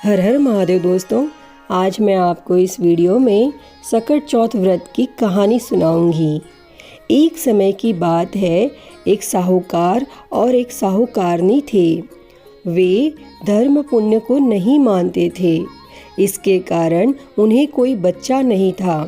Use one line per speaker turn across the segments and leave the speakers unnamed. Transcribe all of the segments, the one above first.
हर हर महादेव दोस्तों, आज मैं आपको इस वीडियो में सकट चौथ व्रत की कहानी सुनाऊंगी। एक समय की बात है, एक साहूकार और एक साहूकारनी थे। वे धर्म पुण्य को नहीं मानते थे। इसके कारण उन्हें कोई बच्चा नहीं था।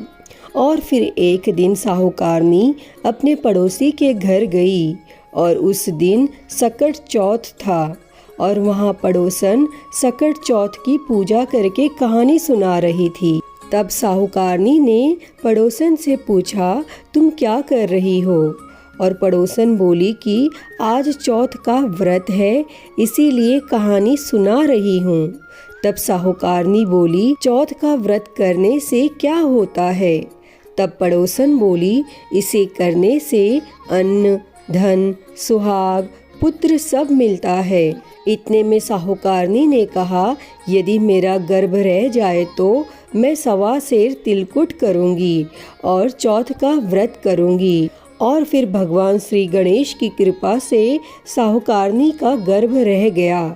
और फिर एक दिन साहूकारनी अपने पड़ोसी के घर गई और उस दिन सकट चौथ था और वहाँ पड़ोसन सकट चौथ की पूजा करके कहानी सुना रही थी। तब साहूकारनी ने पड़ोसन से पूछा, तुम क्या कर रही हो? और पड़ोसन बोली कि आज चौथ का व्रत है, इसीलिए कहानी सुना रही हूँ। तब साहूकारनी बोली, चौथ का व्रत करने से क्या होता है? तब पड़ोसन बोली, इसे करने से अन्न, धन, सुहाग, पुत्र सब मिलता है। इतने में साहूकारनी ने कहा, यदि मेरा गर्भ रह जाए तो मैं 1.25 सेर तिलकुट करूंगी और चौथ का व्रत करूंगी। और फिर भगवान श्री गणेश की कृपा से साहूकारनी का गर्भ रह गया।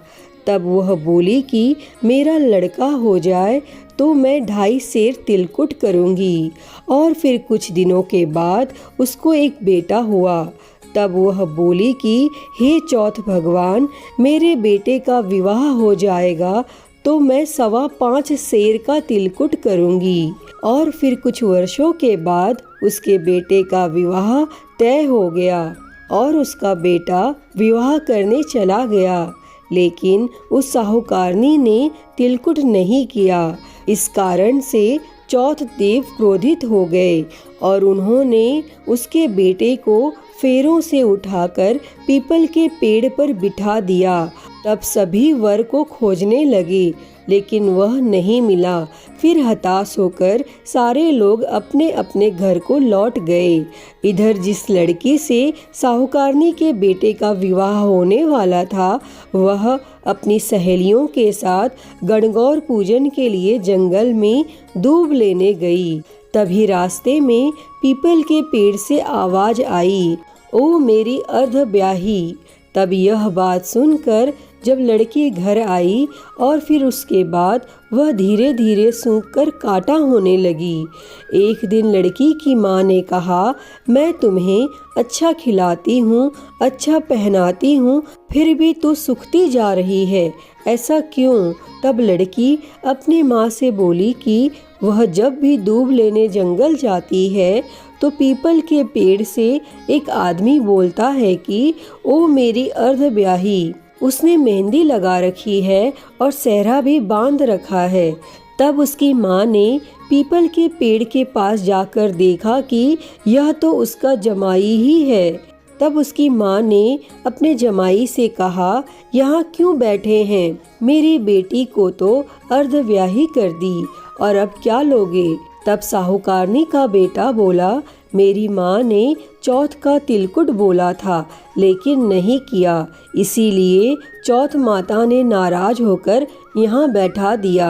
तब वह बोली कि मेरा लड़का हो जाए तो मैं 2.5 सेर तिलकुट करूंगी। और फिर कुछ दिनों के बाद उसको एक बेटा हुआ। तब वह बोली कि हे चौथ भगवान, मेरे बेटे का विवाह हो जाएगा तो मैं 5.25 सेर का तिलकुट करूंगी। और फिर कुछ वर्षों के बाद उसके बेटे का विवाह तय हो गया और उसका बेटा विवाह करने चला गया। लेकिन उस साहूकारनी ने तिलकुट नहीं किया। इस कारण से चौथ देव क्रोधित हो गए और उन्होंने उसके बेटे को फेरों से उठाकर पीपल के पेड़ पर बिठा दिया। तब सभी वर को खोजने लगे, लेकिन वह नहीं मिला। फिर हताश होकर सारे लोग अपने अपने घर को लौट गए। इधर जिस लड़की से साहूकारनी के बेटे का विवाह होने वाला था, वह अपनी सहेलियों के साथ गणगौर पूजन के लिए जंगल में दूब लेने गई। तभी रास्ते में पीपल के पेड़ से आवाज आई, ओ मेरी अर्धब्याही। तब यह बात सुनकर जब लड़की घर आई और फिर उसके बाद वह धीरे धीरे सूखकर कांटा होने लगी। एक दिन लड़की की माँ ने कहा, मैं तुम्हें अच्छा खिलाती हूँ, अच्छा पहनाती हूँ, फिर भी तू सूखती जा रही है, ऐसा क्यों? तब लड़की अपनी माँ से बोली कि वह जब भी दूब लेने जंगल जाती है तो पीपल के पेड़ से एक आदमी बोलता है कि ओ मेरी अर्धब्याही। उसने मेहंदी लगा रखी है और सेहरा भी बांध रखा है। तब उसकी माँ ने पीपल के पेड़ के पास जाकर देखा कि यह तो उसका जमाई ही है। तब उसकी माँ ने अपने जमाई से कहा, यहाँ क्यों बैठे हैं? मेरी बेटी को तो अर्धव्याही कर दी और अब क्या लोगे? तब साहूकारनी का बेटा बोला, मेरी माँ ने चौथ का तिलकुट बोला था लेकिन नहीं किया, इसीलिए चौथ माता ने नाराज होकर यहाँ बैठा दिया।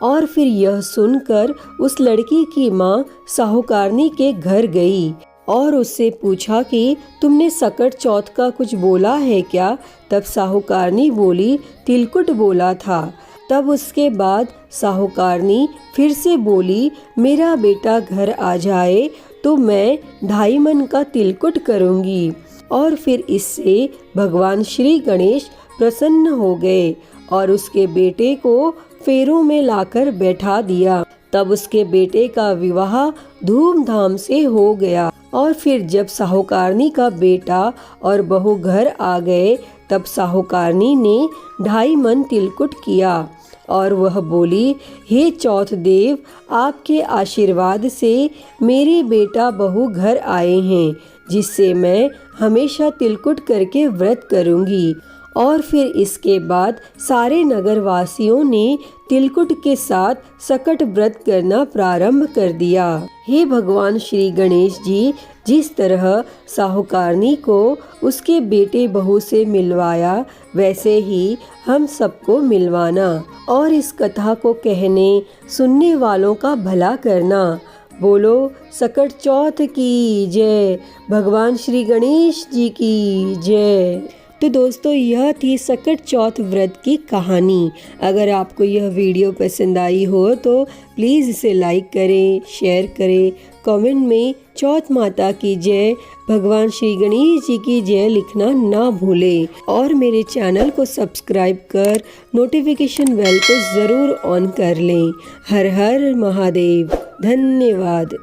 और फिर यह सुनकर उस लड़की की माँ साहूकारनी के घर गई और उससे पूछा कि तुमने सकट चौथ का कुछ बोला है क्या? तब साहूकारनी बोली, तिलकुट बोला था। तब उसके बाद साहूकारनी फिर से बोली, मेरा बेटा घर आ जाए तो मैं 2.5 मन का तिलकुट करूंगी। और फिर इससे भगवान श्री गणेश प्रसन्न हो गए और उसके बेटे को फेरों में लाकर बैठा दिया। तब उसके बेटे का विवाह धूमधाम से हो गया। और फिर जब साहूकारनी का बेटा और बहू घर आ गए, तब साहूकारनी ने 2.5 मन तिलकुट किया और वह बोली, हे चौथ देव, आपके आशीर्वाद से मेरे बेटा बहू घर आए हैं, जिससे मैं हमेशा तिलकुट करके व्रत करूंगी। और फिर इसके बाद सारे नगरवासियों ने तिलकुट के साथ सकट व्रत करना प्रारंभ कर दिया। हे भगवान श्री गणेश जी, जिस तरह साहूकारनी को उसके बेटे बहू से मिलवाया, वैसे ही हम सबको मिलवाना और इस कथा को कहने सुनने वालों का भला करना। बोलो सकट चौथ की जय, भगवान श्री गणेश जी की जय। तो दोस्तों यह थी सकट चौथ व्रत की कहानी। अगर आपको यह वीडियो पसंद आई हो तो प्लीज़ इसे लाइक करें, शेयर करें, कमेंट में चौथ माता की जय, भगवान श्री गणेश जी की जय लिखना ना भूलें और मेरे चैनल को सब्सक्राइब कर नोटिफिकेशन बेल को ज़रूर ऑन कर लें। हर हर महादेव। धन्यवाद।